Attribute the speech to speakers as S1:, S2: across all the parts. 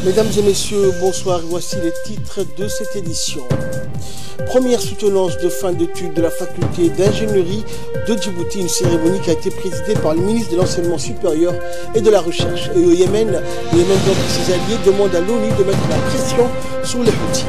S1: Mesdames et messieurs, bonsoir. Voici les titres de cette édition. Première soutenance de fin d'études de la faculté d'ingénierie de Djibouti, une cérémonie qui a été présidée par le ministre de l'Enseignement supérieur et de la Recherche. Et au Yémen, donc ses alliés demandent à l'ONU de mettre la pression sur les Houthis.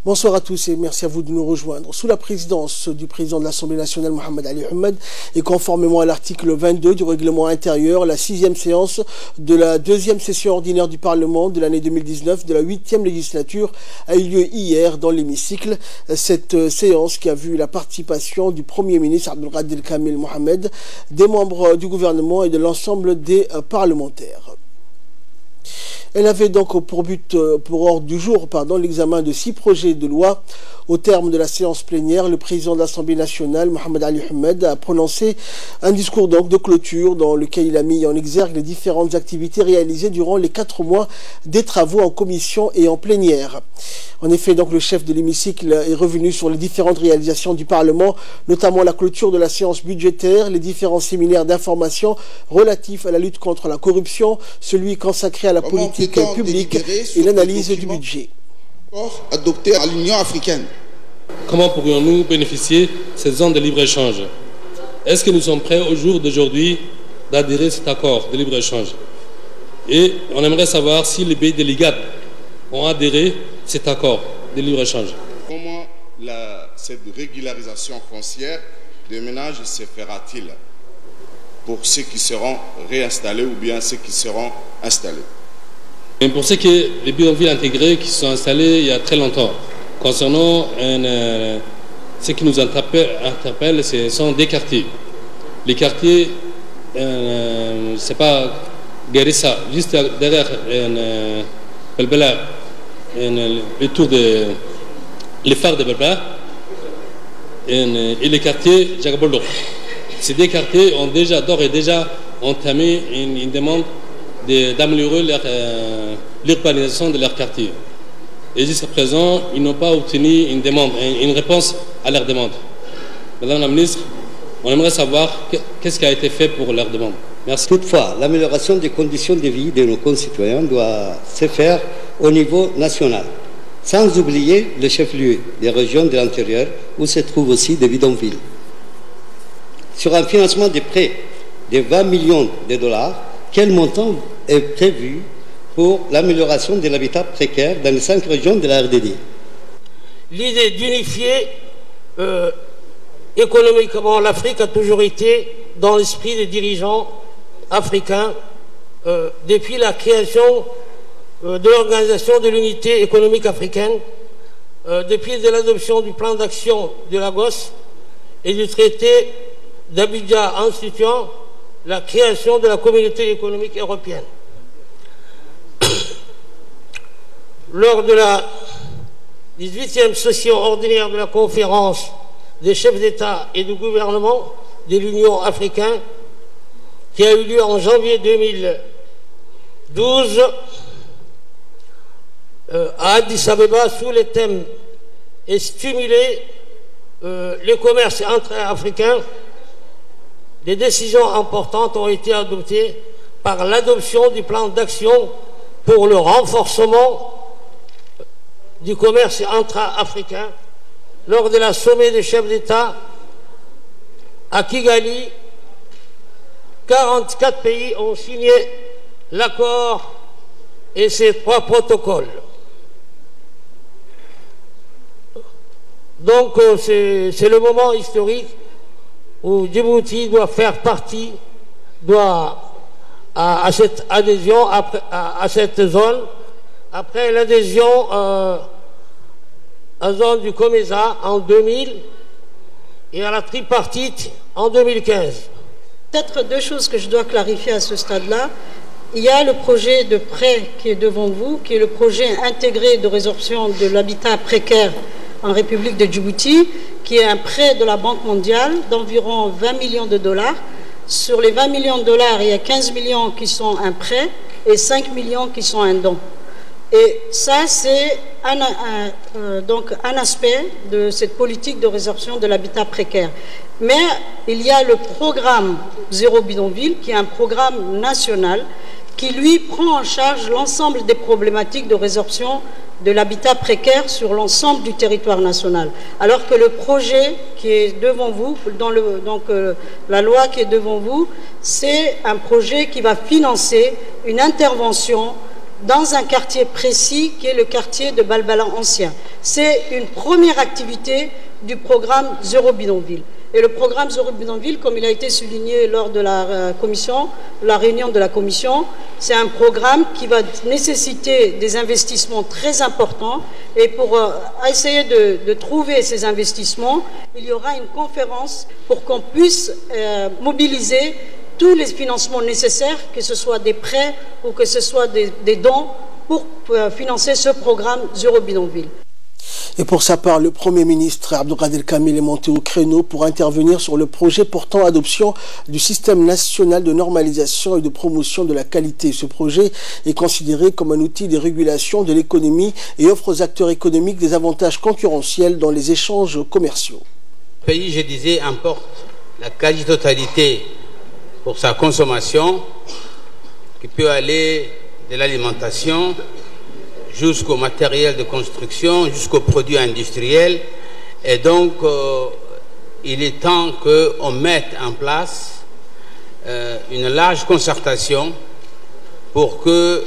S1: Bonsoir à tous et merci à vous de nous rejoindre. Sous la présidence du président de l'Assemblée nationale, Mohamed Ali Ahmed, et conformément à l'article 22 du règlement intérieur, la 6e séance de la 2e session ordinaire du Parlement de l'année 2019 de la 8e législature a eu lieu hier dans l'hémicycle. Cette séance qui a vu la participation du Premier ministre Abdelkader Kamil Mohamed, des membres du gouvernement et de l'ensemble des parlementaires. Elle avait donc pour ordre du jour l'examen de 6 projets de loi. Au terme de la séance plénière, le président de l'Assemblée nationale, Mohamed Ali Ahmed, a prononcé un discours de clôture dans lequel il a mis en exergue les différentes activités réalisées durant les 4 mois des travaux en commission et en plénière. En effet, le chef de l'hémicycle est revenu sur les différentes réalisations du Parlement, notamment la clôture de la séance budgétaire, les différents séminaires d'information relatifs à la lutte contre la corruption, celui consacré à la politique publique et l'analyse du budget.
S2: Adopté à l'Union africaine.
S3: Comment pourrions-nous bénéficier de cette zone de libre-échange? Est-ce que nous sommes prêts au jour d'aujourd'hui d'adhérer à cet accord de libre-échange? Et on aimerait savoir si les pays de l'IGAD ont adhéré à cet accord de libre-échange.
S2: Comment cette régularisation foncière des ménages se fera-t-il pour ceux qui seront réinstallés ou bien ceux qui seront installés?
S3: Et pour ce qui est des bidonvilles intégrés qui sont installés il y a très longtemps, concernant ce qui nous interpelle, ce sont des quartiers. Les quartiers, c'est pas Garissa, juste derrière Belbela, le tour de les phares de Belbela, et les quartiers Jagabolo. Ces deux quartiers ont d'ores et déjà entamé une demande d'améliorer l'urbanisation de leur quartier. Et jusqu'à présent, ils n'ont pas obtenu une réponse à leur demande. Madame la ministre, on aimerait savoir qu'est-ce qui a été fait pour leur demande. Merci.
S4: Toutefois, l'amélioration des conditions de vie de nos concitoyens doit se faire au niveau national, sans oublier le chef-lieu des régions de l'intérieur où se trouvent aussi des bidonvilles. Sur un financement de prêts de 20 millions de dollars, quel montant est prévu pour l'amélioration de l'habitat précaire dans les 5 régions de la RDD?
S5: L'idée d'unifier économiquement l'Afrique a toujours été dans l'esprit des dirigeants africains depuis la création de l'Organisation de l'Unité économique africaine, depuis l'adoption du plan d'action de Lagos et du traité d'Abidjan instituant la création de la communauté économique européenne. Lors de la 18e session ordinaire de la conférence des chefs d'État et de gouvernement de l'Union africaine, qui a eu lieu en janvier 2012 à Addis Abeba sous les thèmes et stimuler le commerce intra-africain, des décisions importantes ont été adoptées par l'adoption du plan d'action pour le renforcement du commerce intra-africain. Lors de la sommet des chefs d'État à Kigali, 44 pays ont signé l'accord et ses 3 protocoles. Donc c'est le moment historique où Djibouti doit faire partie, à cette adhésion, à cette zone, après l'adhésion à la zone du COMESA en 2000 et à la tripartite en 2015.
S6: Peut-être 2 choses que je dois clarifier à ce stade-là. Il y a le projet de prêt qui est devant vous, qui est le projet intégré de résorption de l'habitat précaire en République de Djibouti, qui est un prêt de la Banque mondiale d'environ 20 millions de dollars. Sur les 20 millions de dollars, il y a 15 millions qui sont un prêt et 5 millions qui sont un don. Et ça, c'est donc un aspect de cette politique de résorption de l'habitat précaire. Mais il y a le programme Zéro Bidonville, qui est un programme national qui lui prend en charge l'ensemble des problématiques de résorption de l'habitat précaire sur l'ensemble du territoire national. Alors que le projet qui est devant vous, la loi qui est devant vous, c'est un projet qui va financer une intervention dans un quartier précis qui est le quartier de Balbala Ancien. C'est une première activité du programme Zéro Bidonville. Et le programme Zéro Bidonville, comme il a été souligné lors de la réunion de la commission, c'est un programme qui va nécessiter des investissements très importants. Et pour essayer de trouver ces investissements, il y aura une conférence pour qu'on puisse mobiliser tous les financements nécessaires, que ce soit des prêts ou que ce soit des dons, pour financer ce programme Zéro Bidonville.
S1: Et pour sa part, le Premier ministre Abdelkader Kamil est monté au créneau pour intervenir sur le projet portant adoption du système national de normalisation et de promotion de la qualité. Ce projet est considéré comme un outil de régulation de l'économie et offre aux acteurs économiques des avantages concurrentiels dans les échanges commerciaux.
S7: Le pays, je disais, importe la quasi-totalité pour sa consommation, qui peut aller de l'alimentation jusqu'au matériel de construction, jusqu'aux produits industriels. Et donc, il est temps qu'on mette en place une large concertation pour que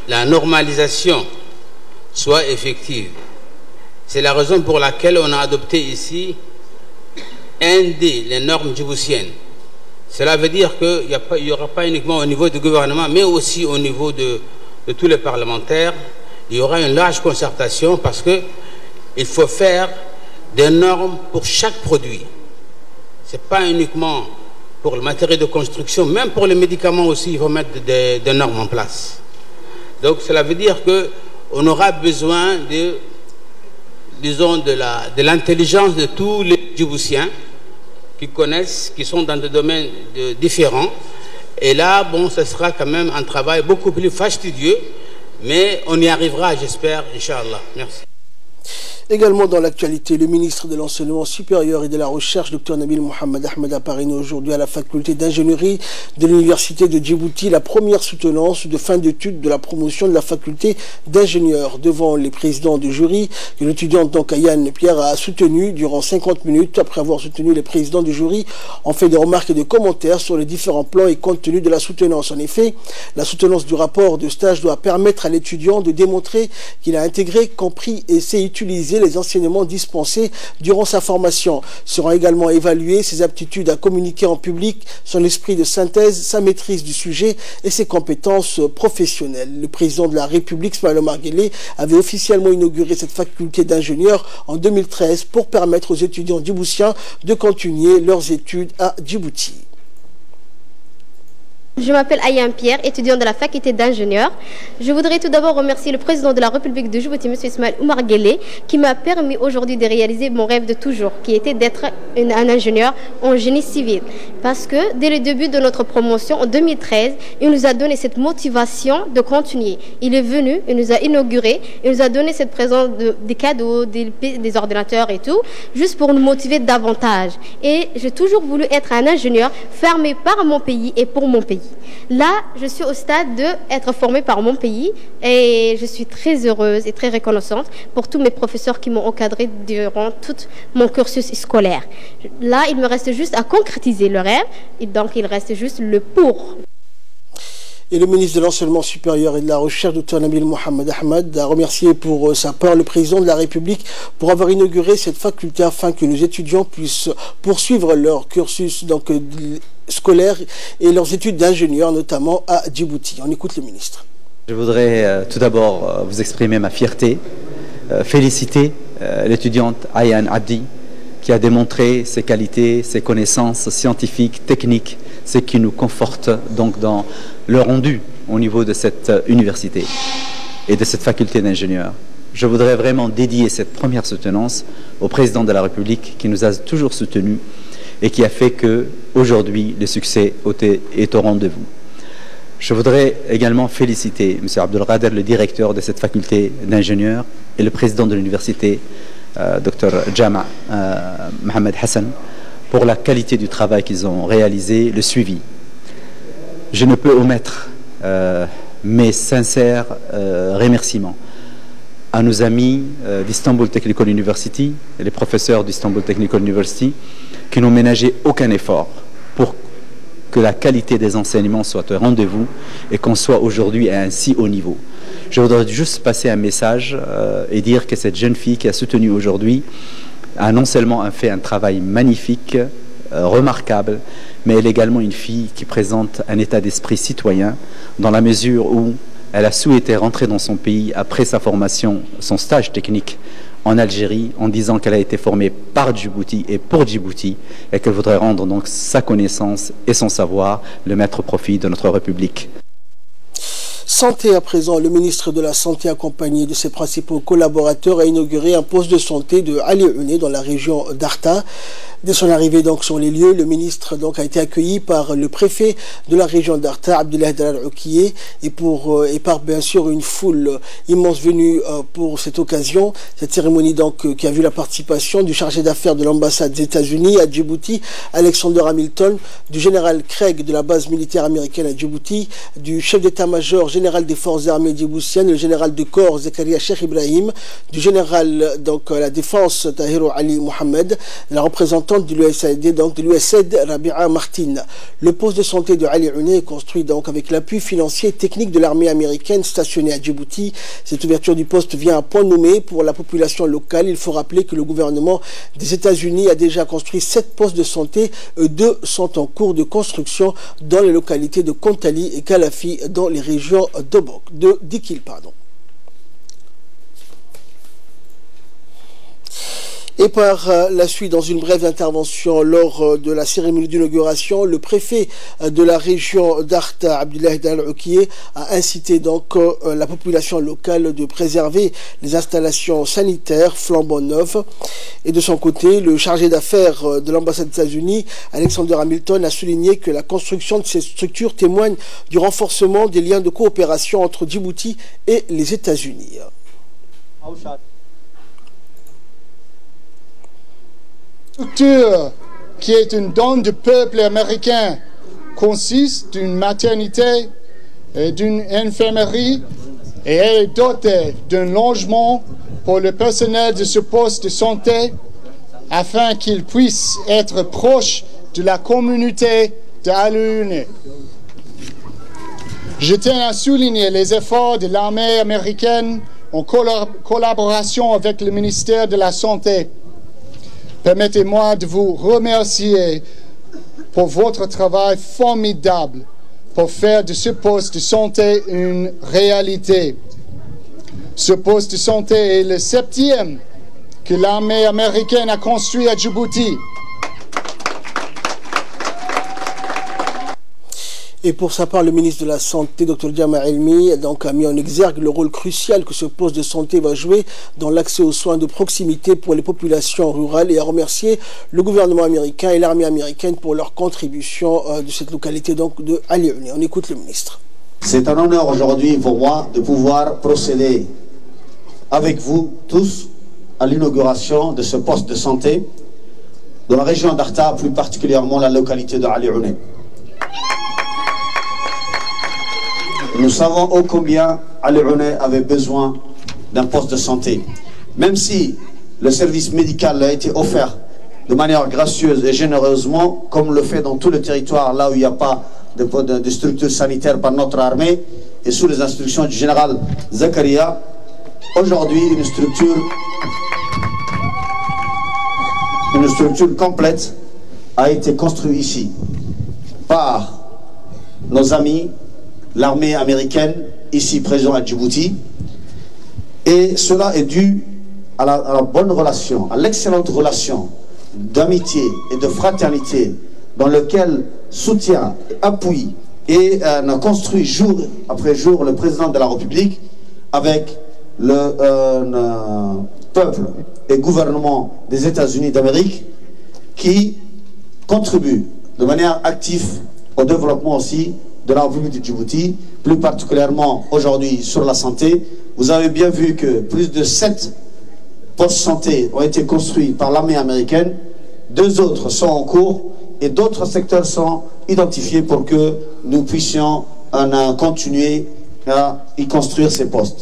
S7: la normalisation soit effective. C'est la raison pour laquelle on a adopté ici les normes djiboutiennes. Cela veut dire qu'il n'y aura pas uniquement au niveau du gouvernement, mais aussi au niveau de tous les parlementaires. Il y aura une large concertation parce qu'il faut faire des normes pour chaque produit. Ce n'est pas uniquement pour le matériel de construction, même pour les médicaments aussi, il faut mettre des normes en place. Donc cela veut dire qu'on aura besoin de l'intelligence de tous les Djiboutiens qui connaissent, qui sont dans des domaines différents. Et là, bon, ce sera quand même un travail beaucoup plus fastidieux, mais on y arrivera, j'espère, Inch'Allah. Merci.
S1: Également dans l'actualité, le ministre de l'Enseignement supérieur et de la Recherche, Dr Nabil Mohamed Ahmed, a parrainé aujourd'hui à la faculté d'ingénierie de l'Université de Djibouti la première soutenance de fin d'études de la promotion de la faculté d'ingénieurs. Devant les présidents du jury, l'étudiante Ayane Pierre a soutenu durant 50 minutes, après avoir soutenu les présidents du jury, ont fait des remarques et des commentaires sur les différents plans et compte tenu de la soutenance. En effet, la soutenance du rapport de stage doit permettre à l'étudiant de démontrer qu'il a intégré, compris et sait utiliser les enseignements dispensés durant sa formation. Seront également évaluées ses aptitudes à communiquer en public, son esprit de synthèse, sa maîtrise du sujet et ses compétences professionnelles. Le président de la République, Ismaël Omar Guelleh, avait officiellement inauguré cette faculté d'ingénieurs en 2013 pour permettre aux étudiants djiboutiens de continuer leurs études à Djibouti.
S8: Je m'appelle Ayane Pierre, étudiante de la faculté d'ingénieurs. Je voudrais tout d'abord remercier le président de la République de Djibouti, M. Ismaël Omar Guelleh, qui m'a permis aujourd'hui de réaliser mon rêve de toujours, qui était d'être un ingénieur en génie civil. Parce que dès le début de notre promotion, en 2013, il nous a donné cette motivation de continuer. Il est venu, il nous a inauguré, il nous a donné cette présence des cadeaux, des ordinateurs et tout, juste pour nous motiver davantage. Et j'ai toujours voulu être un ingénieur fermé par mon pays et pour mon pays. Là, je suis au stade d'être formée par mon pays et je suis très heureuse et très reconnaissante pour tous mes professeurs qui m'ont encadrée durant tout mon cursus scolaire. Là, il me reste juste à concrétiser le rêve et donc il reste juste le pour.
S1: Et le ministre de l'Enseignement supérieur et de la Recherche, Dr Nabil Mohamed Ahmed, a remercié pour sa part le président de la République pour avoir inauguré cette faculté afin que nos étudiants puissent poursuivre leur cursus scolaire et leurs études d'ingénieur, notamment à Djibouti. On écoute le ministre.
S9: Je voudrais tout d'abord vous exprimer ma fierté, féliciter l'étudiante Ayane Abdi qui a démontré ses qualités, ses connaissances scientifiques, techniques, ce qui nous conforte donc dans le rendu au niveau de cette université et de cette faculté d'ingénieurs. Je voudrais vraiment dédier cette première soutenance au président de la République qui nous a toujours soutenus et qui a fait qu'aujourd'hui le succès est au rendez-vous. Je voudrais également féliciter M. Abdelkader, le directeur de cette faculté d'ingénieurs, et le président de l'université, Dr Jama Mohamed Hassan, pour la qualité du travail qu'ils ont réalisé, le suivi. je ne peux omettre mes sincères remerciements à nos amis d'Istanbul Technical University, les professeurs d'Istanbul Technical University, qui n'ont ménagé aucun effort pour que la qualité des enseignements soit au rendez-vous et qu'on soit aujourd'hui à un si haut niveau. Je voudrais juste passer un message et dire que cette jeune fille qui a soutenu aujourd'hui a non seulement fait un travail magnifique, remarquable, mais elle est également une fille qui présente un état d'esprit citoyen dans la mesure où elle a souhaité rentrer dans son pays après sa formation, son stage technique en Algérie, en disant qu'elle a été formée par Djibouti et pour Djibouti et qu'elle voudrait rendre donc sa connaissance et son savoir le mettre au profit de notre République.
S1: Santé à présent, le ministre de la Santé accompagné de ses principaux collaborateurs a inauguré un poste de santé de Ali Ouné dans la région d'Arta. Dès son arrivée donc sur les lieux, le ministre donc a été accueilli par le préfet de la région d'Arta, Abdullah Dalal Oukiye, et par bien sûr une foule immense venue pour cette occasion. Cette cérémonie donc qui a vu la participation du chargé d'affaires de l'ambassade des États-Unis à Djibouti, Alexander Hamilton, du général Craig de la base militaire américaine à Djibouti, du chef d'état-major général des forces armées djiboutiennes, le général de corps Zakaria Cheikh Ibrahim, du général donc à la défense Tahirou Ali Mohamed, la représentante de l'USAID, donc de l'USAID Rabia Martin. Le poste de santé de Ali Ouné est construit donc avec l'appui financier et technique de l'armée américaine stationnée à Djibouti. Cette ouverture du poste vient à point nommé pour la population locale. Il faut rappeler que le gouvernement des États-Unis a déjà construit 7 postes de santé. 2 sont en cours de construction dans les localités de Kontali et Kalafi dans les régions d'Ikil. Et par la suite, dans une brève intervention lors de la cérémonie d'inauguration, le préfet de la région d'Arta, Abdullah Dalal Oukiye, a incité donc la population locale de préserver les installations sanitaires flambant neuves. Et de son côté, le chargé d'affaires de l'ambassade des États-Unis, Alexander Hamilton, a souligné que la construction de ces structures témoigne du renforcement des liens de coopération entre Djibouti et les États-Unis.
S10: Structure qui est une don du peuple américain consiste d'une maternité et d'une infirmerie et elle est dotée d'un logement pour le personnel de ce poste de santé afin qu'il puisse être proche de la communauté d'Ali Ouné. Je tiens à souligner les efforts de l'armée américaine en collaboration avec le ministère de la Santé. Permettez-moi de vous remercier pour votre travail formidable pour faire de ce poste de santé une réalité. Ce poste de santé est le 7e que l'armée américaine a construit à Djibouti.
S1: Et pour sa part, le ministre de la Santé, Dr Diama Elmi, donc, a mis en exergue le rôle crucial que ce poste de santé va jouer dans l'accès aux soins de proximité pour les populations rurales et a remercié le gouvernement américain et l'armée américaine pour leur contribution de cette localité donc, de Ali Ouné. On écoute le ministre.
S11: C'est un honneur aujourd'hui pour moi de pouvoir procéder avec vous tous à l'inauguration de ce poste de santé dans la région d'Arta, plus particulièrement la localité de Ali Ouné. Nous savons ô combien Ali Ouné avait besoin d'un poste de santé. Même si le service médical a été offert de manière gracieuse et généreusement, comme le fait dans tout le territoire, là où il n'y a pas de structure sanitaire par notre armée, et sous les instructions du général Zakaria, aujourd'hui une structure complète a été construite ici par nos amis, l'armée américaine, ici présente à Djibouti. Et cela est dû à la bonne relation, à l'excellente relation d'amitié et de fraternité dans lequel soutient, appuie et construit jour après jour le président de la République avec le peuple et gouvernement des États-Unis d'Amérique qui contribue de manière active au développement aussi de la République de Djibouti, plus particulièrement aujourd'hui sur la santé. Vous avez bien vu que plus de 7 postes de santé ont été construits par l'armée américaine, 2 autres sont en cours et d'autres secteurs sont identifiés pour que nous puissions continuer à y construire ces postes.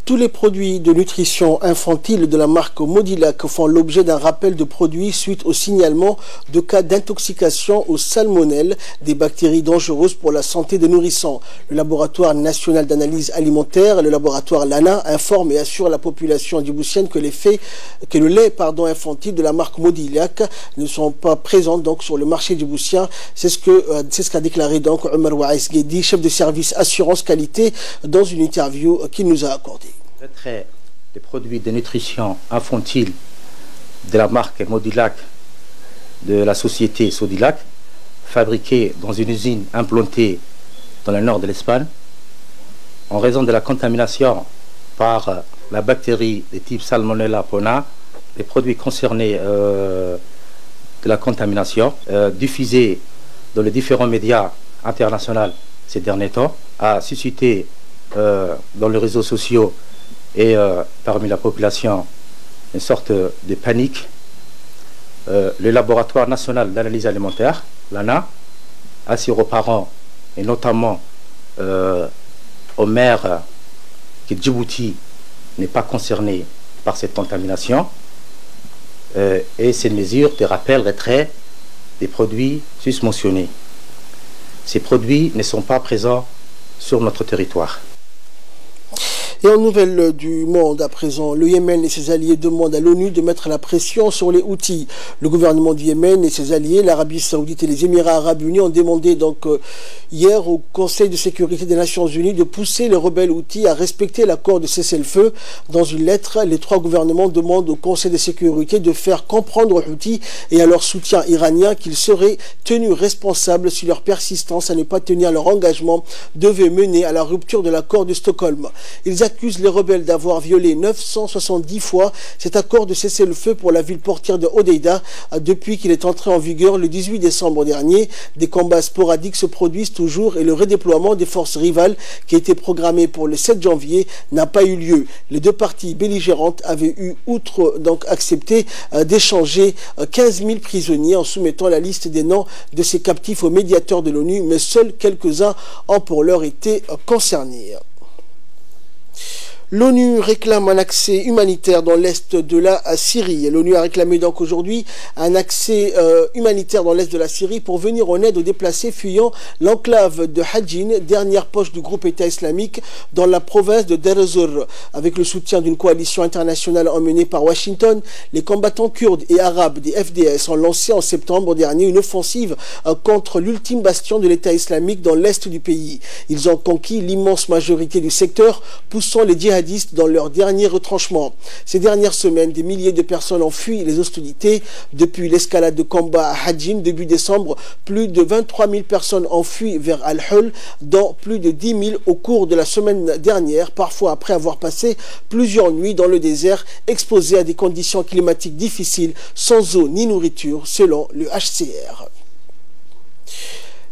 S1: Tous les produits de nutrition infantile de la marque Modilac font l'objet d'un rappel de produits suite au signalement de cas d'intoxication aux salmonelles, des bactéries dangereuses pour la santé des nourrissons. Le laboratoire national d'analyse alimentaire, le laboratoire LANA, informe et assure la population djiboutienne que le lait infantile de la marque Modilac ne sont pas présents donc sur le marché djiboutien. C'est ce qu'a déclaré donc Omar Waïs Guedi, chef de service assurance qualité, dans une interview qu'il nous a accordée.
S12: Retrait des produits de nutrition infantile de la marque Modilac de la société Sodilac, fabriquée dans une usine implantée dans le nord de l'Espagne, en raison de la contamination par la bactérie de type Salmonella Pona. Les produits concernés de la contamination, diffusés dans les différents médias internationaux ces derniers temps, a suscité dans les réseaux sociaux et parmi la population une sorte de panique. Le laboratoire national d'analyse alimentaire, l'ANA, assure aux parents et notamment aux mères que Djibouti n'est pas concerné par cette contamination, et ces mesures de rappel retrait des produits susmentionnés. Ces produits ne sont pas présents sur notre territoire.
S1: Et en nouvelle du monde à présent, le Yémen et ses alliés demandent à l'ONU de mettre la pression sur les Houthis. Le gouvernement du Yémen et ses alliés, l'Arabie Saoudite et les Émirats Arabes Unis, ont demandé donc hier au Conseil de sécurité des Nations Unies de pousser les rebelles Houthis à respecter l'accord de cessez-le-feu. Dans une lettre, les trois gouvernements demandent au Conseil de sécurité de faire comprendre aux Houthis et à leur soutien iranien qu'ils seraient tenus responsables si leur persistance à ne pas tenir leur engagement devait mener à la rupture de l'accord de Stockholm. Ils accuse les rebelles d'avoir violé 970 fois cet accord de cessez-le-feu pour la ville portière de Hodeïda depuis qu'il est entré en vigueur le 18 décembre dernier. Des combats sporadiques se produisent toujours et le redéploiement des forces rivales qui était programmé pour le 7 janvier n'a pas eu lieu. Les deux parties belligérantes avaient eu outre donc accepté d'échanger 15 000 prisonniers en soumettant la liste des noms de ces captifs au médiateur de l'ONU, mais seuls quelques-uns ont pour l'heure été concernés. L'ONU réclame un accès humanitaire dans l'est de la Syrie. L'ONU a réclamé donc aujourd'hui un accès humanitaire dans l'est de la Syrie pour venir en aide aux déplacés fuyant l'enclave de Hadjin, dernière poche du groupe État islamique dans la province de Deir ez-Zor. Avec le soutien d'une coalition internationale emmenée par Washington, les combattants kurdes et arabes des FDS ont lancé en septembre dernier une offensive contre l'ultime bastion de l'État islamique dans l'est du pays. Ils ont conquis l'immense majorité du secteur, poussant les djihadistes dans leur dernier retranchement. Ces dernières semaines, des milliers de personnes ont fui les hostilités. Depuis l'escalade de combat à Hadjin début décembre, plus de 23 000 personnes ont fui vers Al-Hul, dont plus de 10 000 au cours de la semaine dernière, parfois après avoir passé plusieurs nuits dans le désert, exposés à des conditions climatiques difficiles, sans eau ni nourriture, selon le HCR.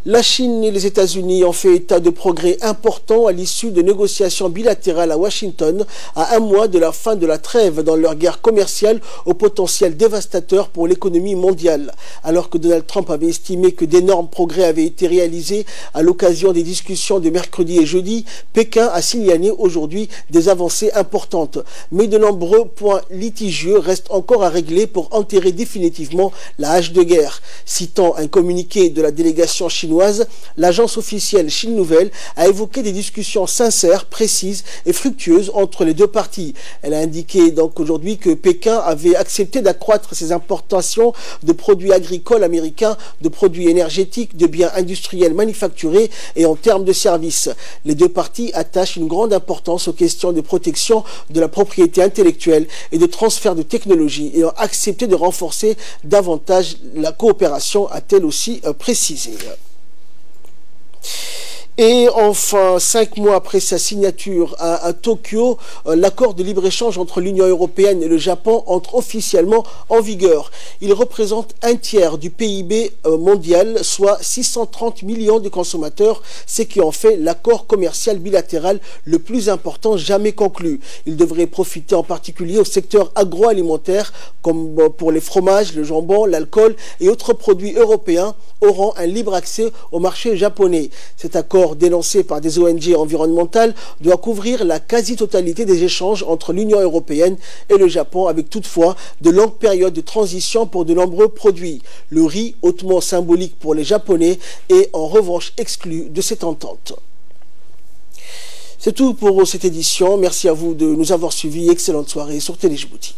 S1: La Chine et les États-Unis ont fait état de progrès importants à l'issue de négociations bilatérales à Washington à un mois de la fin de la trêve dans leur guerre commerciale au potentiel dévastateur pour l'économie mondiale. Alors que Donald Trump avait estimé que d'énormes progrès avaient été réalisés à l'occasion des discussions de mercredi et jeudi, Pékin a signalé aujourd'hui des avancées importantes. Mais de nombreux points litigieux restent encore à régler pour enterrer définitivement la hache de guerre. Citant un communiqué de la délégation chinoise, l'agence officielle Chine Nouvelle a évoqué des discussions sincères, précises et fructueuses entre les deux parties. Elle a indiqué donc aujourd'hui que Pékin avait accepté d'accroître ses importations de produits agricoles américains, de produits énergétiques, de biens industriels manufacturés et en termes de services. Les deux parties attachent une grande importance aux questions de protection de la propriété intellectuelle et de transfert de technologie et ont accepté de renforcer davantage la coopération, a-t-elle aussi précisé. Et enfin, 5 mois après sa signature à Tokyo, l'accord de libre-échange entre l'Union européenne et le Japon entre officiellement en vigueur. Il représente un tiers du PIB mondial, soit 630 millions de consommateurs, ce qui en fait l'accord commercial bilatéral le plus important jamais conclu. Il devrait profiter en particulier au secteur agroalimentaire, comme pour les fromages, le jambon, l'alcool et autres produits européens auront un libre accès au marché japonais. Cet accord, dénoncé par des ONG environnementales, doit couvrir la quasi-totalité des échanges entre l'Union européenne et le Japon, avec toutefois de longues périodes de transition pour de nombreux produits. Le riz, hautement symbolique pour les Japonais, est en revanche exclu de cette entente. C'est tout pour cette édition. Merci à vous de nous avoir suivis. Excellente soirée sur Télé Djibouti.